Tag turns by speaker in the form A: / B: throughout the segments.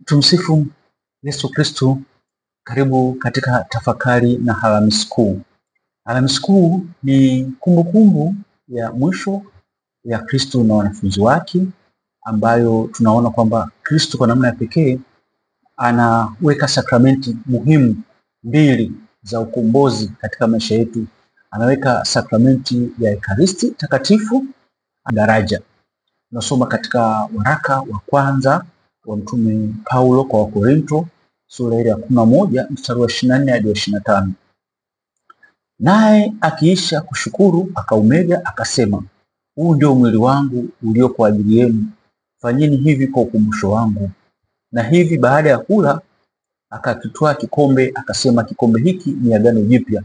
A: Tumsifu Yesu Kristo. Karibu katika tafakari na Alhamisi Kuu. Alhamisi Kuu ni kumbukumbu ya mwisho ya Kristo na wanafunzi wake, ambayo tunaona kwamba Kristo kwa namna ya pekee anaweka sakramenti muhimu mbili za ukombozi katika maisha yetu. Anaweka sakramenti ya Ekaristi takatifu daraja. Tunasoma katika waraka wa kwanza wa Mtume Paulo kwa Wakorinto sura ya 11 mstari wa 24 hadi 25. Naye akiisha kushukuru akaumega akasema, huu ndio mwili wangu ulio kwa ajili yenu, fanyeni hivi kwa ukumbusho wangu. Na hivi baada ya kula akakitwaa kikombe akasema, kikombe hiki ni agano jipya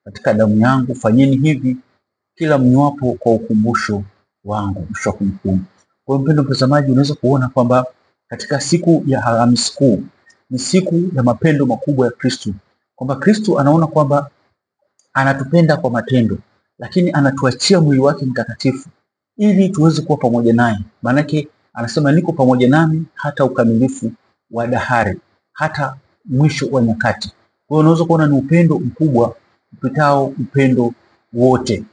A: katika damu yangu, fanyeni hivi kila mnywapo kwa ukumbusho wangu. Kwa mpendo mtazamaji, unaweza kuona kwamba katika siku ya Alhamisi Kuu ni siku ya mapendo makubwa ya Kristo, kwamba Kristo anaona kwamba anatupenda kwa matendo, lakini anatuachia mwili wake mtakatifu ili tuweze kuwa pamoja naye. Maanake anasema niko pamoja nami hata ukamilifu wa dahari, hata mwisho wa nyakati. Kwa hiyo unaweza kuona ni upendo mkubwa upitao upendo wote.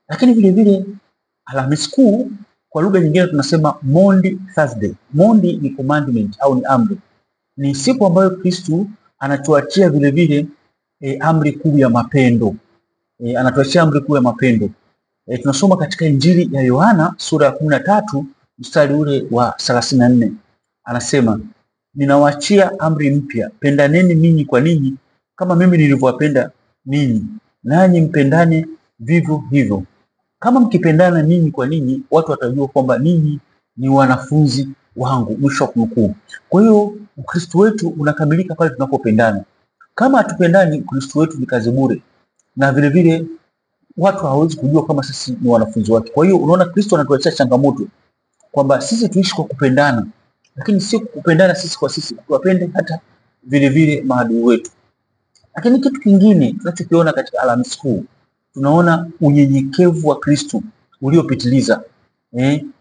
A: Lakini vile vile Alhamisi Kuu kwa lugha nyingine tunasema Maundy Thursday. Maundy ni commandment au ni amri. Ni siku ambayo Kristo anatuachia vile vile amri kuu ya mapendo. Anatuachia amri kuu ya mapendo. Tunasoma katika Injili ya Yohana sura ya 13 mstari ule wa 34. Anasema, ninawaachia amri mpya, pendaneni ninyi kwa ninyi kama mimi nilivyowapenda ninyi, nanyi mpendane vivyo hivyo. Kama mkipendana ninyi kwa ninyi, watu watajua kwamba ninyi ni wanafunzi wangu. Mwisho wa kunukuu. Kwa hiyo Ukristo wetu unakamilika pale tunapopendana. Kama hatupendani, Ukristo wetu ni kazi bure, na vile vile watu hawawezi kujua kama sisi ni wanafunzi wake. Kwa hiyo unaona, Kristo anatuachia changamoto kwamba sisi tuishi kwa kupendana, lakini sio kupendana sisi kwa sisi, tuwapende hata vile vile maadui wetu. Lakini kitu kingine tunachokiona katika Alhamisi Kuu, tunaona unyenyekevu wa Kristo uliopitiliza.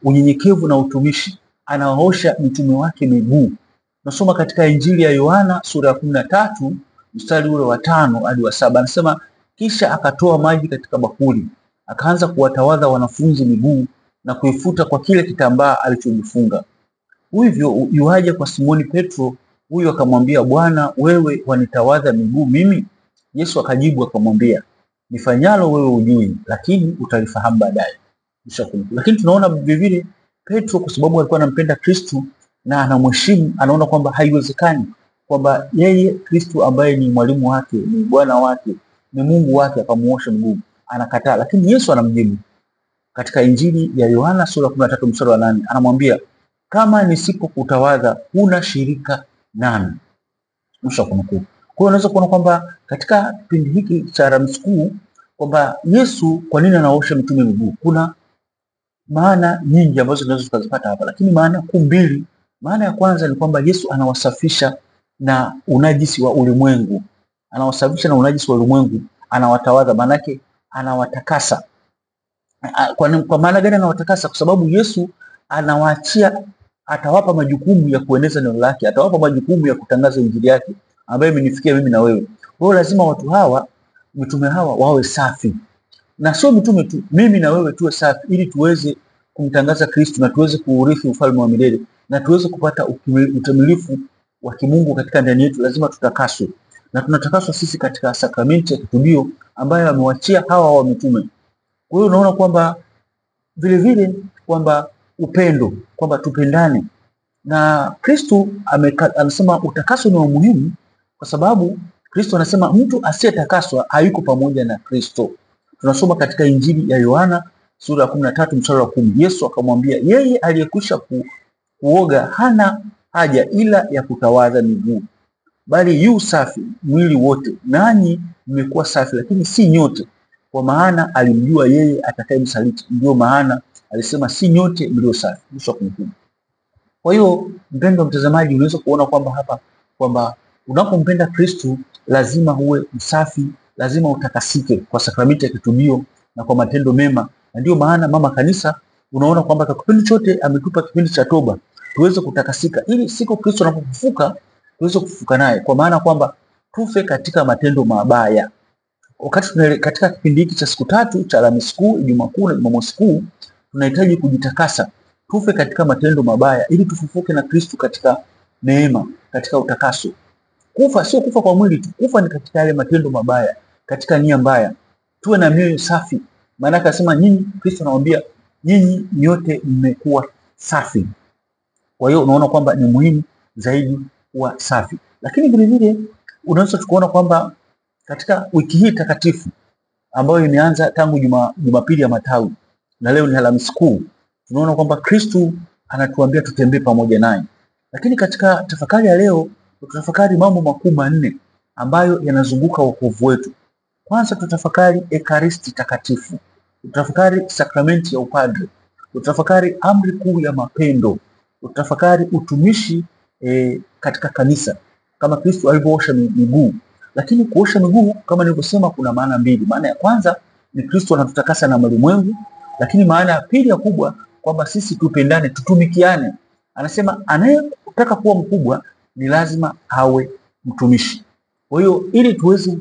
A: Unyenyekevu na utumishi. Anawaosha mitume wake miguu. Tunasoma katika Injili ya Yohana sura ya 13 mstari ule wa 5 hadi wa 7, anasema kisha akatoa maji katika bakuli, akaanza kuwatawadha wanafunzi miguu na kuifuta kwa kile kitambaa alichojifunga. Hivyo yuaje kwa Simoni Petro, huyo akamwambia, Bwana, wewe wanitawadha miguu mimi? Yesu akajibu akamwambia, nifanyalo wewe hujui, lakini utalifahamu baadaye. Lakini tunaona vile Petro, kwa sababu alikuwa anampenda Kristo na anamheshimu, anaona kwamba haiwezekani kwamba yeye Kristo ambaye ni mwalimu wake, ni Bwana wake, ni Mungu wake, akamuosha miguu. Anakataa. Lakini Yesu anamjibu katika Injili ya Yohana sura 13 mstari wa 8, anamwambia, kama nisipokutawadha huna shirika nami. Mwisho wa kunukuu. Kwa hiyo unaweza kuona kwamba katika kipindi hiki cha Alhamisi Kuu kwamba Yesu kwa nini anaosha mitume miguu? Kuna maana nyingi ambazo tunaweza tukazipata hapa, lakini maana kuu mbili. Maana ya kwanza ni kwamba Yesu anawasafisha na unajisi wa ulimwengu. Anawasafisha na unajisi wa ulimwengu, anawatawadha, maana yake anawatakasa. Kwa maana gani anawatakasa? Kwa sababu Yesu anawaachia, atawapa majukumu ya kueneza neno lake, atawapa majukumu ya kutangaza injili yake ambayo imenifikia mimi na wewe. Kwa hiyo lazima watu hawa, mitume hawa wawe safi. Na sio mitume tu, mimi na wewe tuwe safi ili tuweze kumtangaza Kristo na tuweze kuurithi ufalme wa milele na tuweze kupata utimilifu wa kimungu katika ndani yetu. Lazima tutakaswe. Na tunatakaswa sisi katika sakramenti ya kitubio ambayo amewachia hawa wa mitume. Kwa hiyo unaona kwamba vile vile kwamba upendo, kwamba tupendane. Na Kristo anasema utakaso ni wa muhimu, kwa sababu Kristo anasema mtu asiyetakaswa hayuko pamoja na Kristo. Tunasoma katika Injili ya Yohana sura ya 13 mstari wa 10. Yesu akamwambia, yeye aliyekwisha kuoga hana haja ila ya kutawadha miguu, bali yu safi mwili wote. Nanyi mmekuwa safi, lakini si nyote, kwa maana alimjua yeye atakayemsaliti. Ndio maana alisema si nyote mlio safi. Mwisho wa kunukuu. Kwa hiyo mpendwa mtazamaji, unaweza kuona kwamba hapa kwamba unapompenda Kristo lazima uwe msafi, lazima utakasike kwa sakramenti ya kitubio na kwa matendo mema. Na ndio maana mama kanisa unaona kwamba kwa kipindi chote ametupa kipindi cha toba tuweze kutakasika, ili siku Kristo anapofufuka tuweze kufufuka naye, kwa maana kwamba tufe katika matendo mabaya. Wakati katika kipindi hiki cha siku tatu cha Alhamisi Kuu, Ijumaa Kuu na Jumamosi Kuu, tunahitaji kujitakasa, tufe katika matendo mabaya ili tufufuke na Kristo katika neema, katika utakaso. Kufa sio kufa kwa mwili tu, kufa ni katika yale matendo mabaya, katika nia mbaya. Tuwe na mioyo safi. Maana akasema nyinyi, Kristo anawaambia nyinyi nyote mmekuwa safi. Kwa hiyo unaona kwamba ni muhimu zaidi kuwa safi. Lakini vile vile unaweza tukuona kwamba katika wiki hii takatifu ambayo imeanza tangu Jumapili ya Matawi na leo ni Alhamisi Kuu, tunaona kwamba Kristo anatuambia tutembee pamoja naye. Lakini katika tafakari ya leo tutafakari mambo makuu manne ambayo yanazunguka wokovu wetu. Kwanza tutafakari Ekaristi takatifu, tutafakari sakramenti ya upadre, tutafakari amri kuu ya mapendo, tutafakari utumishi katika kanisa kama Kristo alivyoosha miguu. Lakini kuosha miguu kama nilivyosema kuna maana mbili. Maana ya kwanza ni Kristo anatutakasa na malimwengu, lakini maana ya pili ya kubwa kwamba sisi tupendane, tutumikiane. Anasema anayetaka kuwa mkubwa ni lazima awe mtumishi. Kwa hiyo ili tuweze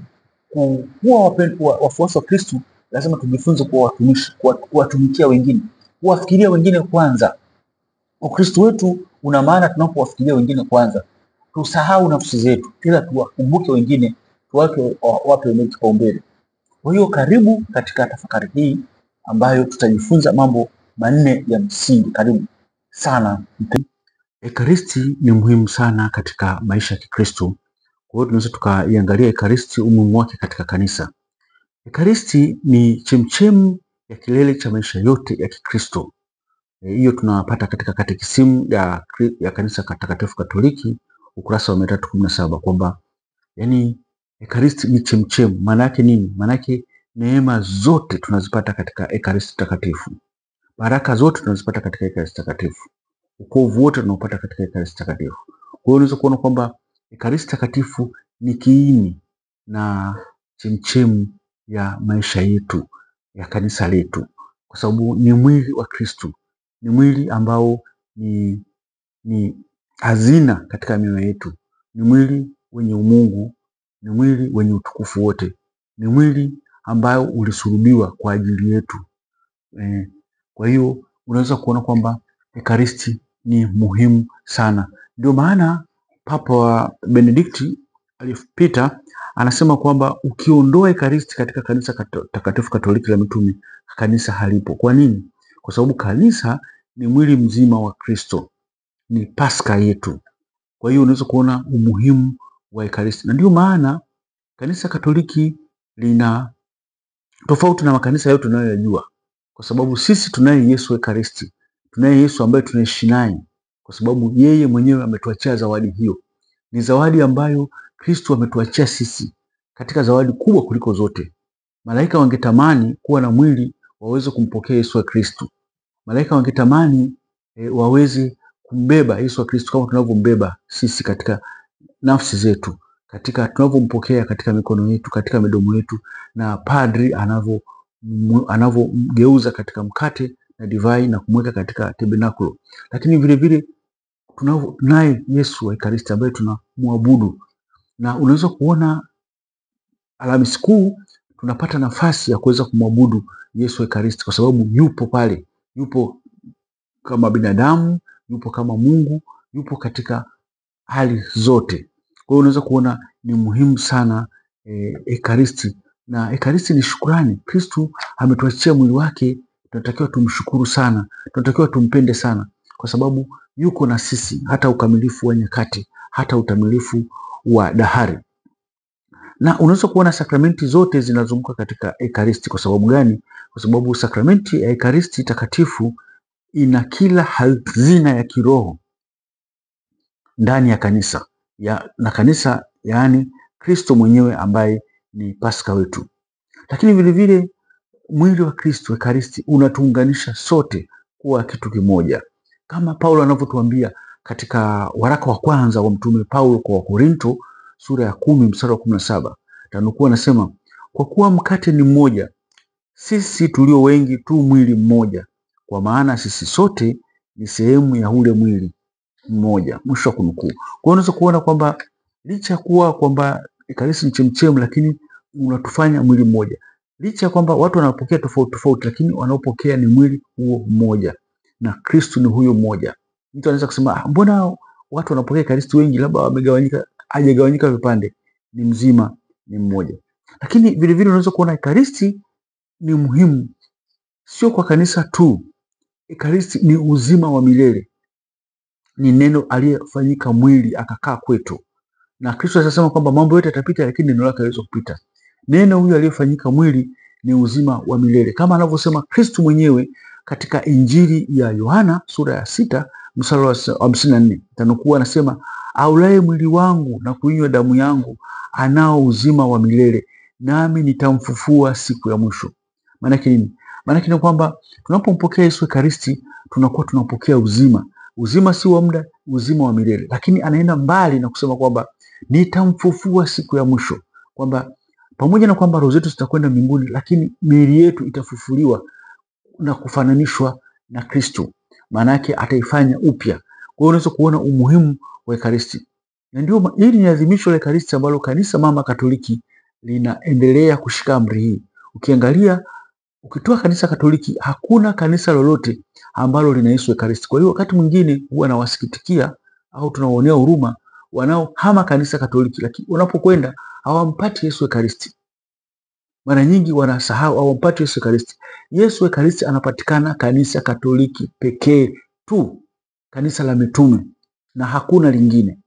A: kuwa wafuasi wa Kristo lazima tujifunze kuwa watumishi, kuwatumikia wengine, kuwafikiria wengine kwanza. Ukristo wetu una maana tunapowafikiria wengine kwanza. Tusahau nafsi zetu, ila tuwakumbuke wengine, wape wengine kipaumbele. Kwa hiyo karibu katika tafakari hii ambayo tutajifunza mambo manne ya msingi. Karibu sana. Ekaristi ni muhimu sana katika maisha ya Kikristo. Kwa hiyo tunaweza tukaiangalia Ekaristi umuhimu wake katika kanisa. Ekaristi ni chemchemu ya kilele cha maisha yote ya Kikristo. Hiyo tunapata katika katekisimu ya Kanisa Takatifu Katoliki ukurasa wa 317 kwamba yani Ekaristi ni chemchem. Maana yake nini? Maana yake neema zote tunazipata katika Ekaristi Takatifu. Baraka zote tunazipata katika Ekaristi Takatifu. Wokovu wote tunaopata katika Ekaristi Takatifu. Kwa hiyo unaweza kuona kwamba Ekaristi Takatifu ni kiini na chemchem ya maisha yetu ya kanisa letu, kwa sababu ni mwili wa Kristo. Ni mwili ambao ni hazina katika mioyo yetu. Ni mwili wenye umungu, ni mwili wenye utukufu wote. Ni mwili ambao ulisulubiwa kwa ajili yetu. Kwa hiyo unaweza kuona kwamba Ekaristi ni muhimu sana. Ndio maana Papa wa Benedikti alipita anasema kwamba ukiondoa Ekaristi katika Kanisa Takatifu Katoliki la Mitume, kanisa halipo. Kwa nini? Kwa sababu kanisa ni mwili mzima wa Kristo, ni Pasaka yetu. Kwa hiyo unaweza kuona umuhimu wa Ekaristi, na ndio maana Kanisa Katoliki lina tofauti na makanisa yote tunayoyajua, kwa sababu sisi tunaye Yesu Ekaristi, tunaye Yesu ambaye tunaishi naye, kwa sababu yeye mwenyewe ametuachia zawadi hiyo. Ni zawadi ambayo Kristo ametuachia sisi, katika zawadi kubwa kuliko zote. Malaika wangetamani kuwa na mwili waweze kumpokea Yesu Kristo. Malaika wangetamani waweze kumbeba Yesu Kristo kama tunavyombeba sisi katika nafsi zetu, katika tunavyompokea katika mikono yetu, katika midomo yetu, na padri anavyomgeuza katika mkate na divai na kumweka katika tabernakulo. Lakini vile vile tunaye Yesu wa Ekaristi ambaye tunamwabudu, na unaweza kuona Alhamisi Kuu tunapata nafasi ya kuweza kumwabudu Yesu wa Ekaristi kwa sababu yupo pale, yupo kama binadamu, yupo kama Mungu, yupo katika hali zote. Kwa hiyo unaweza kuona ni muhimu sana Ekaristi, na Ekaristi ni shukrani. Kristo ametuachia mwili wake, tunatakiwa tumshukuru sana, tunatakiwa tumpende sana, kwa sababu yuko na sisi hata ukamilifu wa nyakati, hata ukamilifu wa dahari. Na unaweza kuona sakramenti zote zinazunguka katika Ekaristi. Kwa sababu gani? Kwa sababu sakramenti ya Ekaristi Takatifu ina kila hazina ya kiroho ndani ya kanisa na kanisa, yaani Kristo mwenyewe ambaye ni Pasaka wetu. Lakini vile vile mwili wa Kristo Ekaristi unatuunganisha sote kuwa kitu kimoja, kama Paulo anavyotuambia katika waraka wa kwanza wa Mtume Paulo kwa Wakorinto sura ya 10 mstari wa 17. Tanukuu anasema, kwa kuwa mkate ni mmoja, sisi tulio wengi tu mwili mmoja, kwa maana sisi sote ni sehemu ya ule mwili mmoja. Mwisho wa kunukuu. Kwa hiyo unaweza kuona kwamba licha ya kuwa kwamba Ekaristi ni chemchem, lakini unatufanya mwili mmoja. Licha ya kwamba watu wanapokea tofauti tofauti, lakini wanaopokea ni mwili huo mmoja, na Kristo ni huyo mmoja. Mtu anaweza kusema mbona watu wanapokea Ekaristi wengi, labda wamegawanyika, hajagawanyika vipande. Ni mzima, ni mmoja. Lakini vile vile unaweza kuona Ekaristi ni muhimu sio kwa kanisa tu. Ekaristi ni uzima wa milele, ni neno aliyefanyika mwili akakaa kwetu, na Kristo anasema kwamba mambo yote yatapita, lakini neno lake haliwezi kupita. Neno huyu aliyefanyika mwili ni uzima wa milele, kama anavyosema Kristo mwenyewe katika Injili ya Yohana sura ya 6 mstari wa 54. Tanukuu anasema, aulaye mwili wangu na kuinywa damu yangu anao uzima wa milele, nami nitamfufua siku ya mwisho. Maana yake nini? Maana yake ni kwamba tunapompokea Yesu Ekaristi tunakuwa tunapokea uzima. Uzima si wa muda, uzima wa milele. Lakini anaenda mbali na kusema kwamba nitamfufua siku ya mwisho, kwamba pamoja na kwamba roho zetu zitakwenda mbinguni, lakini miili yetu itafufuliwa na kufananishwa na Kristo. Maana yake ataifanya upya. Kwa hiyo unaweza kuona umuhimu wa Ekaristi. Na ndio hili ni adhimisho la Ekaristi ambalo Kanisa Mama Katoliki linaendelea kushika amri hii. Ukiangalia, ukitoa Kanisa Katoliki, hakuna kanisa lolote ambalo lina Yesu Ekaristi. Kwa hiyo wakati mwingine huwa nawasikitikia au tunawaonea huruma wanaohama Kanisa Katoliki, lakini wanapokwenda hawampati Yesu Ekaristi. Mara nyingi wanasahau hawampati Yesu Ekaristi. Yesu Ekaristi anapatikana Kanisa Katoliki pekee tu, kanisa la mitume, na hakuna lingine.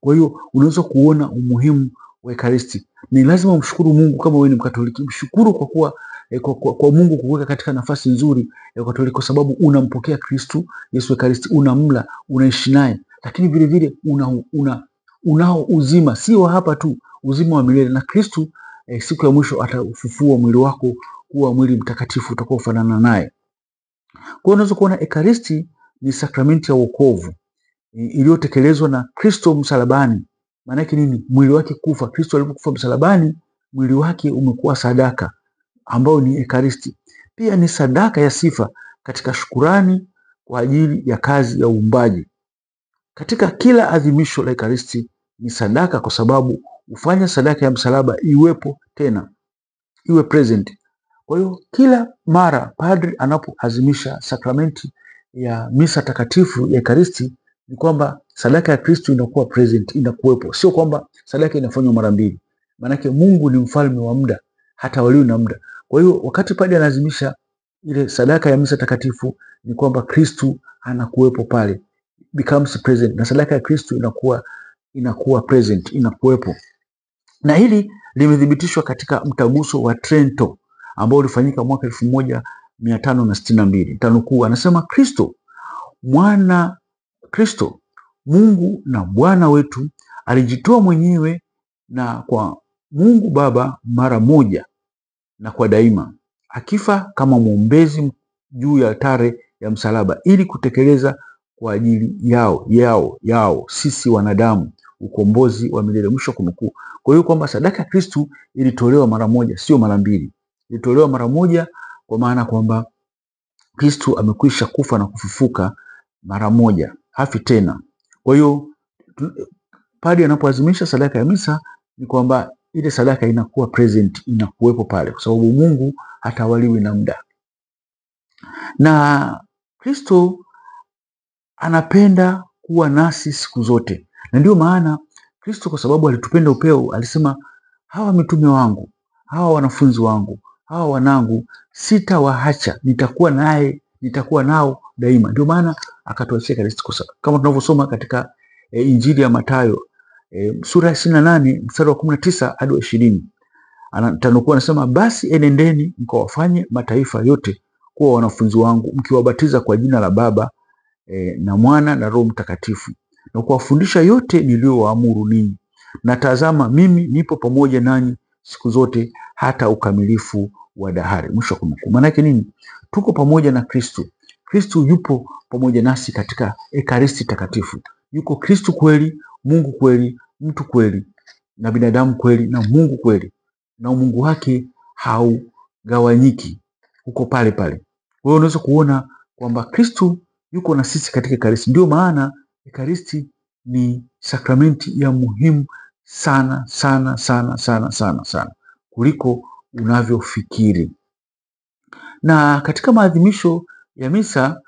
A: Kwa hiyo unaweza kuona umuhimu wa Ekaristi. Ni lazima umshukuru Mungu. Kama wewe ni Mkatoliki, mshukuru kwa kuwa kwa Mungu kuweka katika nafasi nzuri ya Katoliki, kwa sababu unampokea Kristo Yesu Ekaristi, unamla, unaishi naye, lakini vile vile unao uzima, sio hapa tu, uzima wa milele. Na Kristo siku ya mwisho ataufufua mwili wako kuwa mwili mtakatifu utakao ufanana naye. Kwa hiyo unaweza kuona Ekaristi ni sakramenti ya wokovu iliyotekelezwa na Kristo msalabani. Maana yake nini? Mwili wake kufa. Kristo alipokufa msalabani, mwili wake umekuwa sadaka ambao ni Ekaristi. Pia ni sadaka ya sifa katika shukurani kwa ajili ya kazi ya uumbaji. Katika kila adhimisho la Ekaristi ni sadaka, kwa sababu hufanya sadaka ya msalaba iwepo tena, iwe present. Kwa hiyo kila mara padri anapoazimisha sakramenti ya misa takatifu ya Ekaristi ni kwamba sadaka ya Kristo inakuwa present, inakuwepo. Sio kwamba sadaka inafanywa mara mbili. Maanake Mungu ni mfalme wa muda, hatawaliwi na muda. Kwa hiyo wakati padri anaazimisha ile sadaka ya misa takatifu ni kwamba Kristo anakuwepo pale, becomes present, na sadaka ya Kristo inakuwa present, inakuwepo. Na hili limethibitishwa katika mtaguso wa Trento ambao ulifanyika mwaka 1562. Tanukuu, anasema Kristo Mungu na Bwana wetu alijitoa mwenyewe na kwa Mungu Baba mara moja na kwa daima, akifa kama mwombezi juu ya altare ya msalaba, ili kutekeleza kwa ajili yao sisi wanadamu ukombozi wa milele. Mwisho kunukuu. Kwa hiyo kwamba sadaka ya Kristo ilitolewa mara moja, sio mara mbili. Ilitolewa mara moja kwa maana kwamba Kristo amekwisha kufa na kufufuka mara moja, hafi tena. Kwa hiyo padri anapoazimisha sadaka ya misa ni kwamba ile sadaka inakuwa present, inakuwepo pale, kwa sababu Mungu hatawaliwi na muda. Na Kristo anapenda kuwa nasi siku zote, na ndio maana Kristo, kwa sababu alitupenda upeo, alisema hawa mitume wangu, hawa wanafunzi wangu, hawa wanangu sitawaacha, nitakuwa nao daima. Ndio maana akatuachia Ekaristi, kama tunavyosoma katika Injili ya Mathayo sura ya 28 mstari wa 19 hadi 20. Tanukuu, anasema basi enendeni mkawafanye mataifa yote kuwa wanafunzi wangu, mkiwabatiza kwa jina la Baba na Mwana na Roho Mtakatifu, na kuwafundisha yote niliyowaamuru ninyi, na tazama mimi nipo pamoja nanyi siku zote hata ukamilifu wa dahari. Mwisho wa kunukuu. Maana yake nini? Tuko pamoja na Kristo. Kristo yupo pamoja nasi katika Ekaristi takatifu. Yuko Kristo kweli, Mungu kweli, mtu kweli, na binadamu kweli, na Mungu kweli, na umungu wake haugawanyiki, uko pale pale. Kwa hiyo unaweza kuona kwamba Kristo yuko na sisi katika Ekaristi. Ndio maana Ekaristi ni sakramenti ya muhimu sana sana sana sana sana sana kuliko unavyofikiri. Na katika maadhimisho ya misa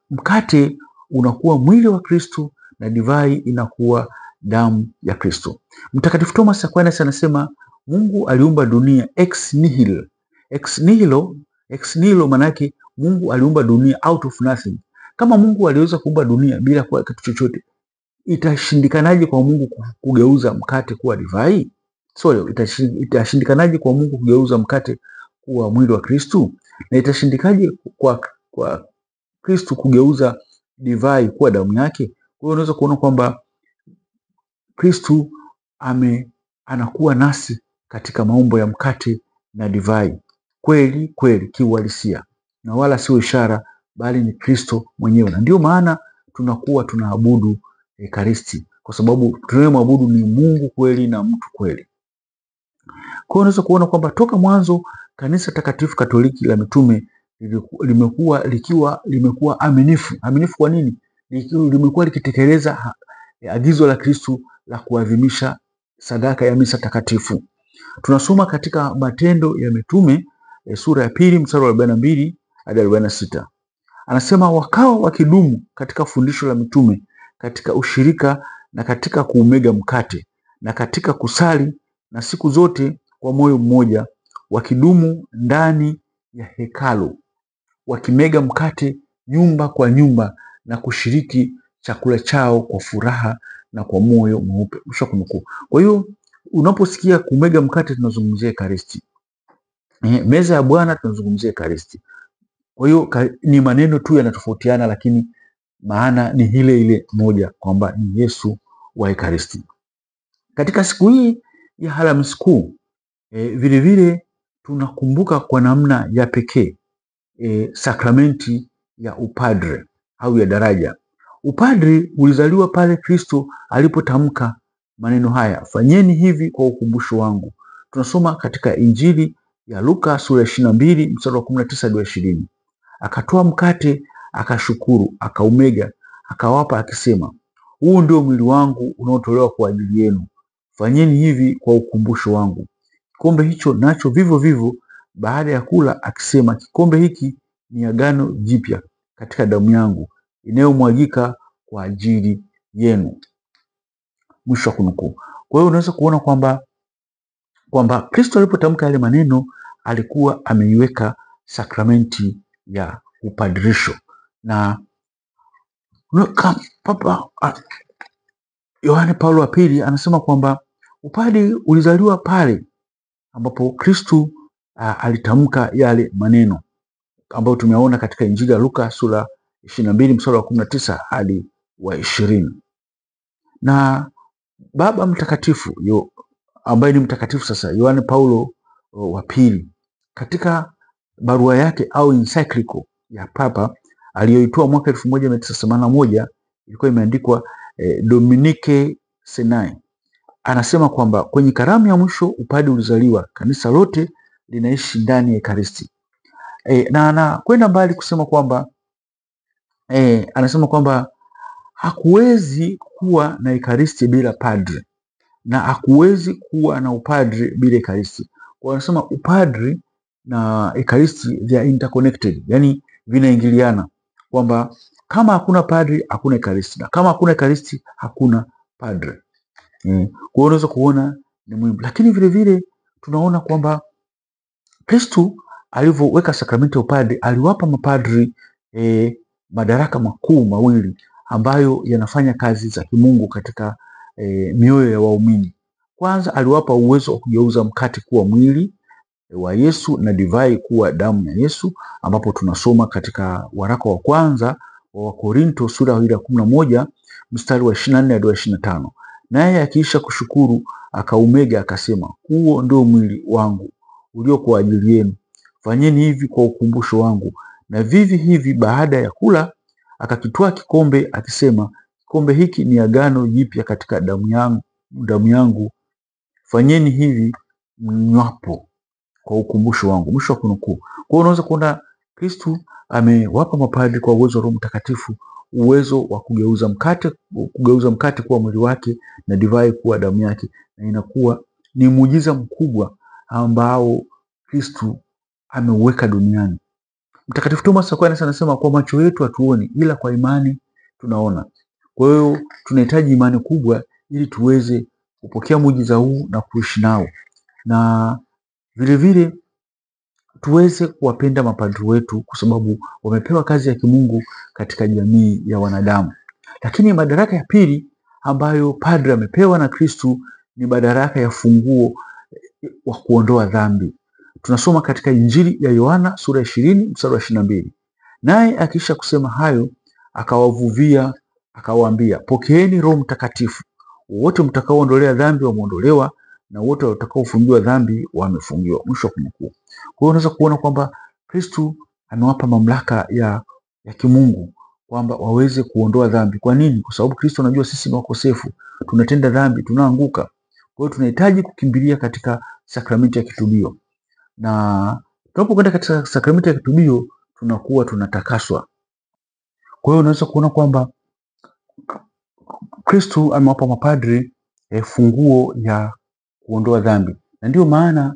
A: mkate unakuwa mwili wa Kristo na divai inakuwa damu ya Kristo. Mtakatifu Thomas Aquinas anasema Mungu aliumba dunia ex nihilo. Ex nihilo maana yake Mungu aliumba dunia out of nothing. Kama Mungu aliweza kuumba dunia bila kuwa kitu chochote, itashindikanaje kwa Mungu kugeuza mkate kuwa divai? Itashindikanaje kwa Mungu kugeuza mkate kuwa mwili wa Kristo? Na itashindikaje kwa Kristo kugeuza divai kuwa damu yake? Kwa hiyo unaweza kuona kwamba Kristo anakuwa nasi katika maumbo ya mkate na divai kweli kweli kiuhalisia, na wala sio ishara, bali ni Kristo mwenyewe. Na ndio maana tunakuwa tunaabudu Ekaristi, kwa sababu tunayemwabudu ni Mungu kweli na mtu kweli. Kwa hiyo unaweza kuona kwamba toka mwanzo Kanisa Takatifu Katoliki la Mitume limekuwa aminifu. Aminifu kwa nini? Limekuwa likitekeleza agizo la Kristo la kuadhimisha sadaka ya misa takatifu. Tunasoma katika Matendo ya Mitume sura ya 2 mstari wa 42 hadi 46. Anasema wakawa wakidumu katika fundisho la mitume, katika ushirika na katika kuumega mkate na katika kusali, na siku zote kwa moyo mmoja wakidumu ndani ya hekalu, wakimega mkate nyumba kwa nyumba na kushiriki chakula chao kwa furaha na kwa moyo mweupe. Mwisho kunukuu. Kwa hiyo unaposikia kumega mkate tunazungumzia Ekaristi. Meza ya Bwana tunazungumzia Ekaristi. Kwa hiyo ni maneno tu yanatofautiana, lakini maana ni ile ile moja, kwamba ni Yesu wa Ekaristi. Katika siku hii ya Alhamisi Kuu vile vile tunakumbuka kwa namna ya pekee sakramenti ya upadre au ya daraja. Upadre ulizaliwa pale Kristo alipotamka maneno haya, fanyeni hivi kwa ukumbusho wangu. Tunasoma katika Injili ya Luka sura ya 22 mstari wa 19 hadi 20. Akatoa mkate, akashukuru, akaumega, akawapa akisema, huu ndio mwili wangu unaotolewa kwa ajili yenu, fanyeni hivi kwa ukumbusho wangu. Kikombe hicho nacho vivyo vivyo baada ya kula, akisema, kikombe hiki ni agano jipya katika damu yangu inayomwagika kwa ajili yenu. Mwisho wa kunukuu. Kwa hiyo unaweza kuona kwamba Kristo alipotamka yale maneno alikuwa ameiweka sakramenti ya upadrisho. Na Papa Yohane Paulo wa Pili anasema kwamba upadri ulizaliwa pale ambapo Kristo alitamka yale maneno ambayo tumeona katika Injili ya Luka sura 22 mstari wa 19 hadi wa 20. Na Baba Mtakatifu ambaye ni mtakatifu sasa, Yohane Paulo wa Pili, katika barua yake au encyclical ya Papa aliyoitoa mwaka 1981 ilikuwa imeandikwa Dominicae Senae, anasema kwamba kwenye karamu ya mwisho upadre ulizaliwa, kanisa lote linaishi ndani ya Ekaristi. Na anakwenda mbali kusema kwamba anasema kwamba hakuwezi kuwa na Ekaristi bila padre na hakuwezi kuwa na upadre bila Ekaristi. Kwa anasema upadre na Ekaristi they are interconnected, yani vinaingiliana, kwamba kama hakuna padre hakuna Ekaristi, na kama hakuna Ekaristi hakuna padre. Kwa hiyo unaweza kuona ni muhimu, lakini vile vile tunaona kwamba Kristo alivyoweka sakramenti ya upadre aliwapa mapadri madaraka makuu mawili ambayo yanafanya kazi za kimungu katika mioyo ya waumini. Kwanza aliwapa uwezo wa kugeuza mkate kuwa mwili wa Yesu na divai kuwa damu ya Yesu, ambapo tunasoma katika waraka wa kwanza wa Wakorinto sura ya 11 mstari wa 24 hadi 25. Naye akiisha kushukuru akaumega akasema, huo ndio mwili wangu ulio kwa ajili yenu, fanyeni hivi kwa ukumbusho wangu. Na vivi hivi baada ya kula akakitwaa kikombe akisema, kikombe hiki ni agano jipya katika damu yangu, fanyeni hivi mnywapo kwa ukumbusho wangu. Mwisho wa kunukuu. Kwa hiyo unaweza kuona Kristo amewapa mapadri kwa uwezo wa Roho Mtakatifu uwezo wa kugeuza mkate kuwa mwili wake na divai kuwa damu yake, na inakuwa ni muujiza mkubwa ambao Kristo ameuweka duniani. Mtakatifu Thomas Aquinas anasema kwa macho yetu hatuoni, ila kwa imani tunaona. Kwa hiyo tunahitaji imani kubwa ili tuweze kupokea muujiza huu na kuishi nao, na vile vile tuweze kuwapenda mapadri wetu kwa sababu wamepewa kazi ya kimungu katika jamii ya wanadamu. Lakini madaraka ya pili ambayo padri amepewa na Kristo ni madaraka ya funguo wa kuondoa dhambi. Tunasoma katika Injili ya Yohana sura ya 20 mstari wa 22. Naye akisha kusema hayo akawavuvia akawaambia, pokeeni Roho Mtakatifu. Wote mtakaoondolea dhambi wameondolewa, na wote watakaofungiwa dhambi wamefungiwa. Mwisho wa kunukuu. Kwa hiyo unaweza kuona kwamba Kristo amewapa mamlaka ya kimungu kwamba waweze kuondoa dhambi. Kwa nini? Kwa sababu Kristo anajua sisi ni wakosefu, tunatenda dhambi, tunaanguka. Kwa hiyo tunahitaji kukimbilia katika sakramenti ya kitubio, na tunapokwenda katika sakramenti ya kitubio tunakuwa tunatakaswa. Kwa hiyo unaweza kuona kwamba Kristo amewapa mapadri funguo ya kuondoa dhambi, na ndio maana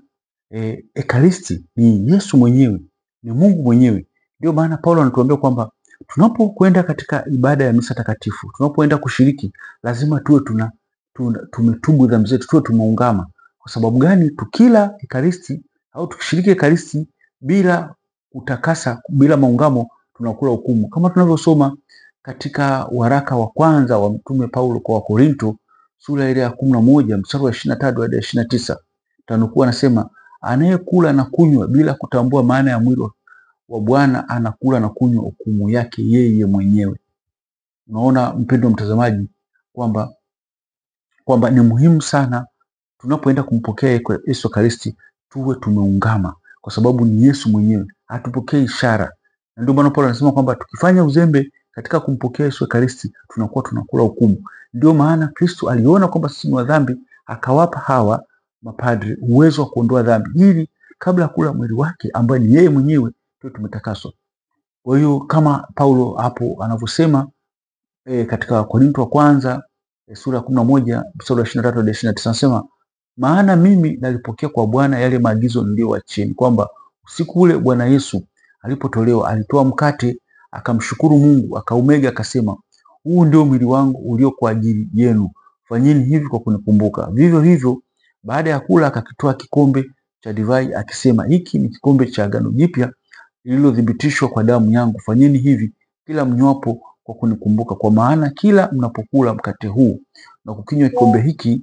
A: Ekaristi ni Yesu mwenyewe, ni Mungu mwenyewe. Ndio maana Paulo anatuambia kwamba tunapokwenda katika ibada ya misa takatifu, tunapoenda kushiriki, lazima tuwe tumetubu dhambi zetu, tuwe tumeungama. Kwa sababu gani? Tukila Ekaristi au tukishiriki Ekaristi bila kutakasa, bila maungamo, tunakula hukumu, kama tunavyosoma katika waraka wa kwanza wa Mtume Paulo kwa Wakorinto sura ile ya 11 mstari wa 23 hadi 29. Tanukuu anasema, anayekula na kunywa bila kutambua maana ya mwili wa Bwana anakula na kunywa hukumu yake yeye mwenyewe. Unaona mpendwa mtazamaji, kwamba ni muhimu sana tunapoenda kumpokea Yesu Kristo tuwe tumeungama, kwa sababu ni Yesu mwenyewe, hatupokee ishara. Na ndio maana Paulo anasema kwamba tukifanya uzembe katika kumpokea Yesu Kristo tunakuwa tunakula hukumu. Ndio maana Kristo aliona kwamba sisi ni wa dhambi, akawapa hawa mapadri uwezo wa kuondoa dhambi, ili kabla ya kula mwili wake ambaye ni yeye mwenyewe tuwe tumetakaswa. Kwa hiyo kama Paulo hapo anavyosema katika Korinto wa kwanza sura ya 11 mstari wa 23 hadi 29, anasema maana mimi nalipokea kwa Bwana yale maagizo niliyowaacheni, kwamba usiku ule Bwana Yesu alipotolewa alitoa mkate, akamshukuru Mungu, akaumega, akasema, huu ndio mwili wangu ulio kwa ajili yenu, fanyeni hivi kwa kunikumbuka. Vivyo hivyo baada ya kula akakitoa kikombe cha divai, akisema, hiki ni kikombe cha agano jipya lililothibitishwa kwa damu yangu, fanyeni hivi kila mnywapo kwa kunikumbuka. Kwa maana kila mnapokula mkate huu na kukinywa kikombe hiki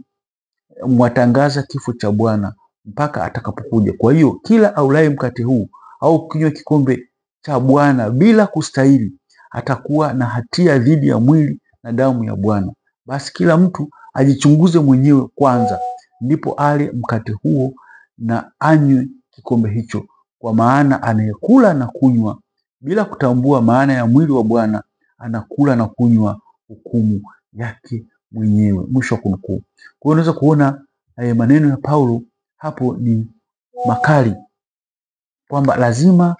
A: mwatangaza kifo cha Bwana mpaka atakapokuja. Kwa hiyo kila aulaye mkate huu au kunywa kikombe cha Bwana bila kustahili atakuwa na hatia dhidi ya mwili na damu ya Bwana. Basi kila mtu ajichunguze mwenyewe kwanza, ndipo ale mkate huo na anywe kikombe hicho. Kwa maana anayekula na kunywa bila kutambua maana ya mwili wa Bwana anakula na kunywa hukumu yake mwenyewe. Mwisho wa kunukuu. Kwa hiyo unaweza kuona maneno ya hapo ni makali, kwamba lazima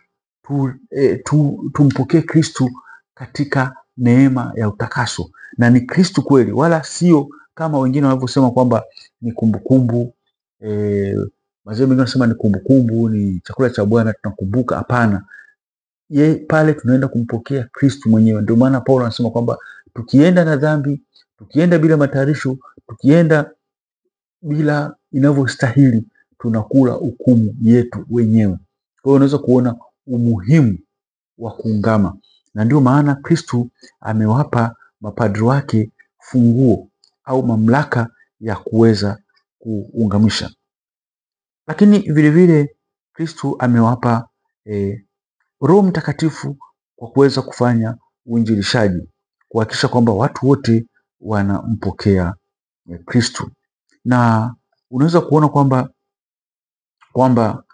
A: tumpokee Kristo katika neema ya utakaso, na ni Kristo kweli, wala sio kama wengine wanavyosema kwamba ni kumbukumbu. Wazee wengine wanasema ni kumbukumbu, ni chakula cha Bwana tunakumbuka. Hapana, pale tunaenda kumpokea Kristo mwenyewe. Ndio maana Paulo anasema kwamba tukienda na dhambi, tukienda bila matayarisho, tukienda bila inavyostahili, tunakula hukumu yetu wenyewe. Kwa hiyo unaweza kuona umuhimu wa kuungama, na ndio maana Kristo amewapa mapadri wake funguo au mamlaka ya kuweza kuungamisha. Lakini vile vile Kristo amewapa Roho Mtakatifu kwa kuweza kufanya uinjilishaji, kuhakikisha kwamba watu wote wanampokea Kristo. Na unaweza kuona kwamba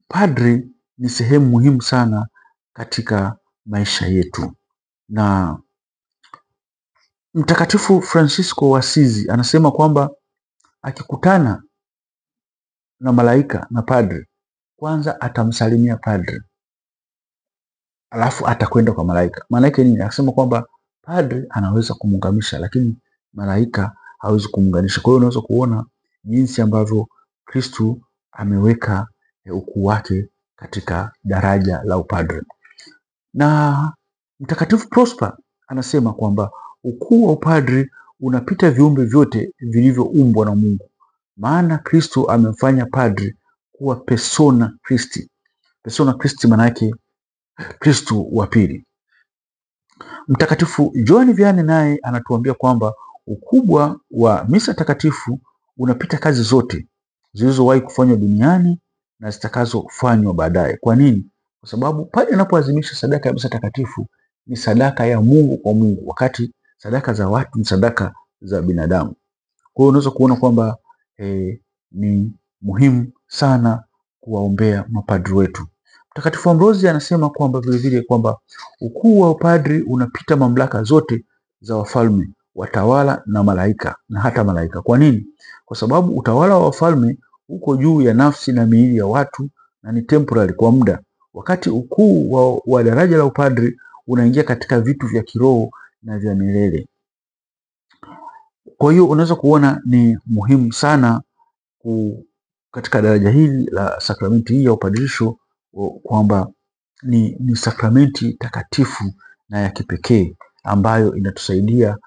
A: padri ni sehemu muhimu sana katika maisha yetu. Na Mtakatifu Francisco wa Asizi anasema kwamba akikutana na malaika na padri, kwanza atamsalimia padri, alafu atakwenda kwa malaika. Malaika nini? Anasema kwamba padri anaweza kumuungamisha, lakini malaika hawezi kumuunganisha. Kwa hiyo unaweza kuona jinsi ambavyo Kristo ameweka ukuu wake katika daraja la upadri. Na Mtakatifu Prosper anasema kwamba ukuu wa upadri unapita viumbe vyote vilivyoumbwa na Mungu, maana Kristo amemfanya padri kuwa persona Christi. Persona Christi maana yake Kristo wa pili. Mtakatifu John Vianney naye anatuambia kwamba ukubwa wa misa takatifu unapita kazi zote zilizowahi kufanywa duniani na zitakazofanywa baadaye. Kwa nini? Kwa sababu pale anapoadhimisha sadaka ya misa takatifu ni sadaka ya Mungu kwa Mungu, wakati sadaka za watu ni sadaka za binadamu. Kwa hiyo unaweza kuona kwamba ni muhimu sana kuwaombea mapadri wetu. Mtakatifu Ambrosi anasema kwamba vile vile kwamba ukuu wa upadri unapita mamlaka zote za wafalme, watawala na malaika, na hata malaika. Kwa nini? Kwa sababu utawala wa wafalme uko juu ya nafsi na miili ya watu na ni temporary, kwa muda, wakati ukuu wa daraja la upadri unaingia katika vitu vya kiroho na vya milele. Kwa hiyo unaweza kuona ni muhimu sana katika daraja hili la sakramenti hii ya upadirisho kwamba ni sakramenti takatifu na ya kipekee ambayo inatusaidia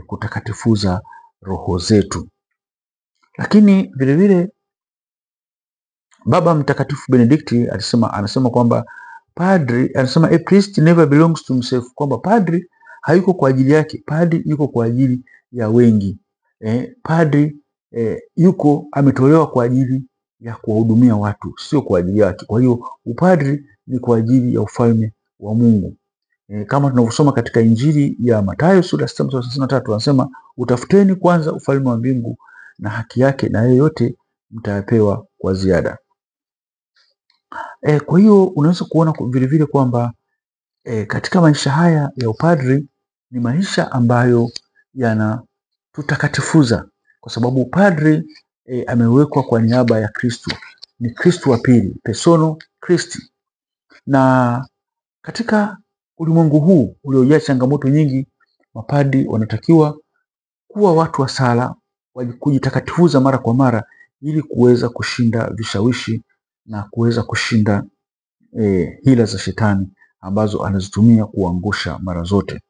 A: kutakatifuza roho zetu. Lakini vile vile Baba Mtakatifu Benedikti anasema kwamba padri, anasema a priest never belongs to himself, kwamba padri hayuko kwa ajili yake, padri yuko kwa ajili ya wengi. Padri ametolewa kwa ajili ya kuwahudumia watu, sio kwa ajili yake. Kwa hiyo upadri ni kwa ajili ya ufalme wa Mungu. Kama tunavyosoma katika Injili ya Mathayo sura ya 6:33, anasema utafuteni kwanza ufalme wa mbingu na haki yake, na yote mtayapewa kwa ziada. Kwa hiyo unaweza kuona vile vile kwamba katika maisha haya ya upadri ni maisha ambayo yanatutakatifuza, kwa sababu upadri amewekwa kwa niaba ya Kristo. Ni Kristo wa pili, Persono Christi. Na katika ulimwengu huu uliojaa changamoto nyingi, mapadri wanatakiwa kuwa watu wa sala, kujitakatifuza mara kwa mara ili kuweza kushinda vishawishi na kuweza kushinda hila za shetani ambazo anazitumia kuangusha mara zote.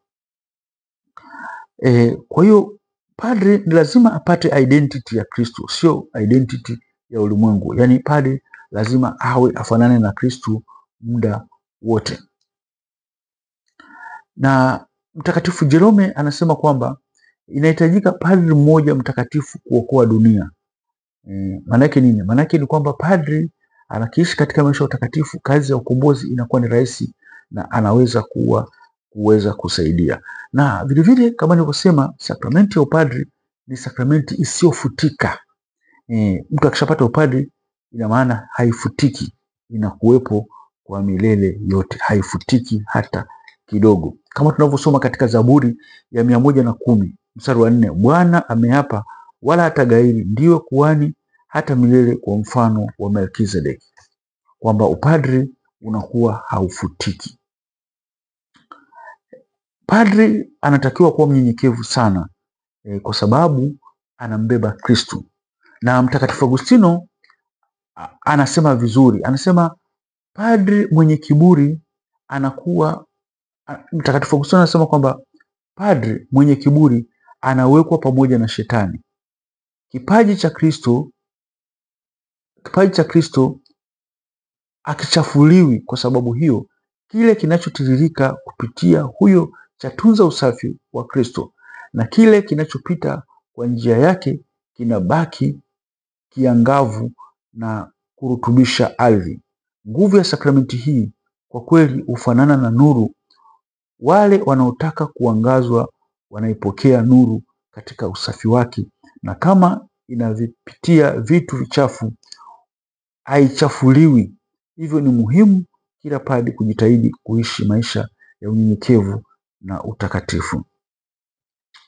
A: Kwa hiyo padri ni lazima apate identity ya Kristo, sio identity ya ulimwengu. Yaani padri lazima awe afanane na Kristo muda wote. Na Mtakatifu Jerome anasema kwamba inahitajika padri mmoja mtakatifu kuokoa dunia. Maana yake nini? Maana yake ni kwamba padri anakiishi katika maisha ya utakatifu, kazi ya ukombozi inakuwa ni rahisi na anaweza kuweza kusaidia. Na vile vile kama nilivyosema, sakramenti ya upadri ni sakramenti isiyofutika. Mtu akishapata upadri ina maana haifutiki, inakuwepo kwa milele yote, haifutiki hata kidogo. Kama tunavyosoma katika Zaburi ya 110 mstari wa 4, Bwana ameapa wala hatagairi, ndiwe kuhani hata milele kwa mfano wa Melkizedeki, kwamba upadri unakuwa haufutiki. Padri anatakiwa kuwa mnyenyekevu sana kwa sababu anambeba Kristo. Na Mtakatifu Agustino anasema vizuri, anasema padri mwenye kiburi anakuwa, Mtakatifu Agustino anasema kwamba padri mwenye kiburi anawekwa pamoja na shetani. Kipaji cha Kristo akichafuliwi kwa sababu hiyo, kile kinachotiririka kupitia huyo chatunza usafi wa Kristo, na kile kinachopita kwa njia yake kinabaki kiangavu na kurutubisha ardhi. Nguvu ya sakramenti hii kwa kweli hufanana na nuru. Wale wanaotaka kuangazwa wanaipokea nuru katika usafi wake, na kama inavipitia vitu vichafu haichafuliwi. Hivyo ni muhimu kila padri kujitahidi kuishi maisha ya unyenyekevu na utakatifu.